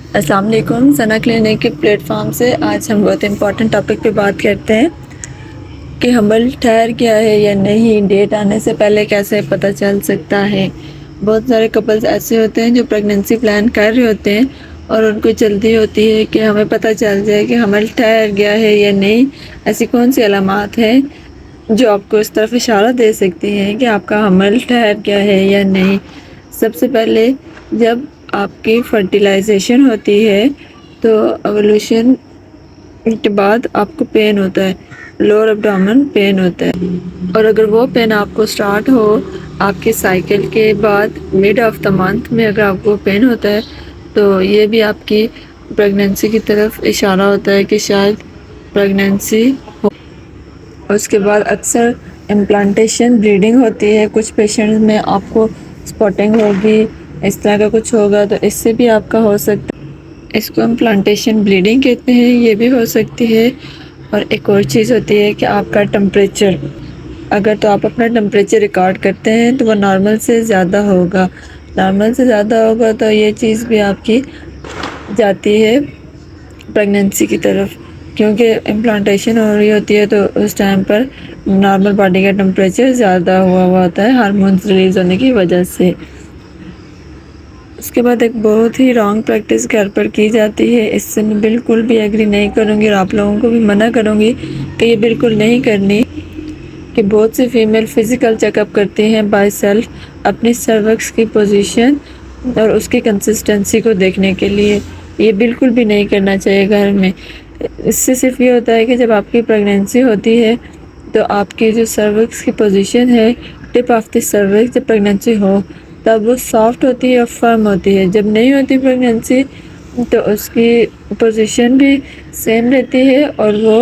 السلام علیکم. ثنا کلینک کے پلیٹ فارم سے آج ہم بہت امپورٹنٹ ٹاپک پہ بات کرتے ہیں کہ حمل ٹھہر گیا ہے یا نہیں، ڈیٹ آنے سے پہلے کیسے پتہ چل سکتا ہے. بہت سارے کپلز ایسے ہوتے ہیں جو پریگننسی پلان کر رہے ہوتے ہیں اور ان کو جلدی ہوتی ہے کہ ہمیں پتہ چل جائے کہ حمل ٹھہر گیا ہے یا نہیں. ایسی کون سی علامات ہیں جو آپ کو اس طرف اشارہ دے سکتی ہیں کہ آپ کا حمل ٹھہر گیا ہے یا نہیں؟ سب سے پہلے جب آپ کی فرٹیلائزیشن ہوتی ہے تو ایولیوشن کے بعد آپ کو پین ہوتا ہے، لوور ابڈومن پین ہوتا ہے، اور اگر وہ پین آپ کو سٹارٹ ہو آپ کے سائیکل کے بعد مڈ آف دا منتھ میں، اگر آپ کو پین ہوتا ہے تو یہ بھی آپ کی پریگننسی کی طرف اشارہ ہوتا ہے کہ شاید پریگننسی ہو. اس کے بعد اکثر امپلانٹیشن بلیڈنگ ہوتی ہے، کچھ پیشنٹ میں آپ کو سپوٹنگ ہوگی، اس طرح کا کچھ ہوگا تو اس سے بھی آپ کا ہو سکتا ہے. اس کو امپلانٹیشن بلیڈنگ کہتے ہیں، یہ بھی ہو سکتی ہے. اور ایک اور چیز ہوتی ہے کہ آپ کا ٹمپریچر، اگر تو آپ اپنا ٹمپریچر ریکارڈ کرتے ہیں تو وہ نارمل سے زیادہ ہوگا، نارمل سے زیادہ ہوگا تو یہ چیز بھی آپ کی جاتی ہے پریگننسی کی طرف، کیونکہ امپلانٹیشن ہو رہی ہوتی ہے تو اس ٹائم پر نارمل باڈی کا ٹمپریچر زیادہ ہوا ہوتا ہے ہارمونز ریلیز ہونے کی وجہ سے. اس کے بعد ایک بہت ہی رانگ پریکٹس گھر پر کی جاتی ہے، اس سے میں بالکل بھی ایگری نہیں کروں گی اور آپ لوگوں کو بھی منع کروں گی کہ یہ بالکل نہیں کرنی، کہ بہت سی فیمیل فزیکل چیک اپ کرتی ہیں بائی سیلف اپنی سروکس کی پوزیشن اور اس کی کنسسٹنسی کو دیکھنے کے لیے. یہ بالکل بھی نہیں کرنا چاہیے گھر میں. اس سے صرف یہ ہوتا ہے کہ جب آپ کی پریگننسی ہوتی ہے تو آپ کی جو سروکس کی پوزیشن ہے، ٹپ آف دی سروکس، جب پریگننسی ہو تب وہ سافٹ ہوتی ہے اور فرم ہوتی ہے. جب نہیں ہوتی پریگننسی تو اس کی پوزیشن بھی سیم رہتی ہے اور وہ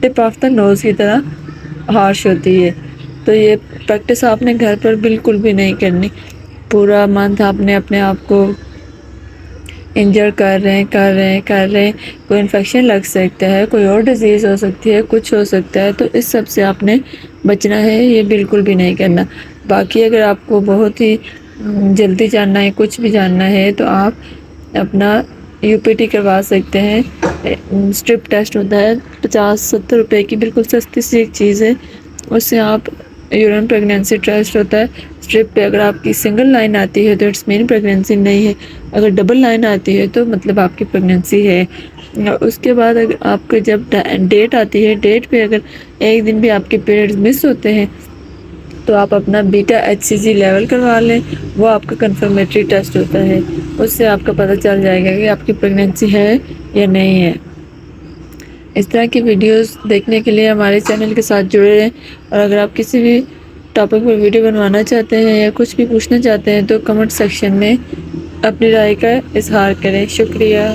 ٹپ آف دا نوز کی طرح ہارش ہوتی ہے. تو یہ پریکٹس آپ نے گھر پر بالکل بھی نہیں کرنی. پورا منتھ آپ نے اپنے آپ کو انجر کر رہے ہیں، کوئی انفیکشن لگ سکتا ہے، کوئی اور ڈیزیز ہو سکتی ہے، کچھ ہو سکتا ہے، تو اس سب سے آپ نے بچنا ہے، یہ بالکل بھی نہیں کرنا. باقی اگر آپ کو بہت ہی جلدی جاننا ہے، کچھ بھی جاننا ہے تو آپ اپنا یو پی ٹی کروا سکتے ہیں. اسٹرپ ٹیسٹ ہوتا ہے 50-70 روپے کی، بالکل سستی سی ایک چیز ہے. اس سے آپ یورین پریگننسی ٹیسٹ ہوتا ہے اسٹرپ پہ. اگر آپ کی سنگل لائن آتی ہے تو اٹس مین پریگننسی نہیں ہے، اگر ڈبل لائن آتی ہے تو مطلب آپ کی پریگننسی ہے. اس کے بعد اگر آپ کو جب ڈیٹ آتی ہے، ڈیٹ پہ اگر ایک دن بھی آپ کے پیریڈز مس ہوتے ہیں تو آپ اپنا بیٹا ایچ سی جی لیول کروا لیں. وہ آپ کا کنفرمیٹری ٹیسٹ ہوتا ہے، اس سے آپ کا پتہ چل جائے گا کہ آپ کی پریگننسی ہے یا نہیں ہے. اس طرح کی ویڈیوز دیکھنے کے لیے ہمارے چینل کے ساتھ جڑے رہیں، اور اگر آپ کسی بھی ٹاپک پر ویڈیو بنوانا چاہتے ہیں یا کچھ بھی پوچھنا چاہتے ہیں تو کمنٹ سیکشن میں اپنی رائے کا اظہار کریں. شکریہ.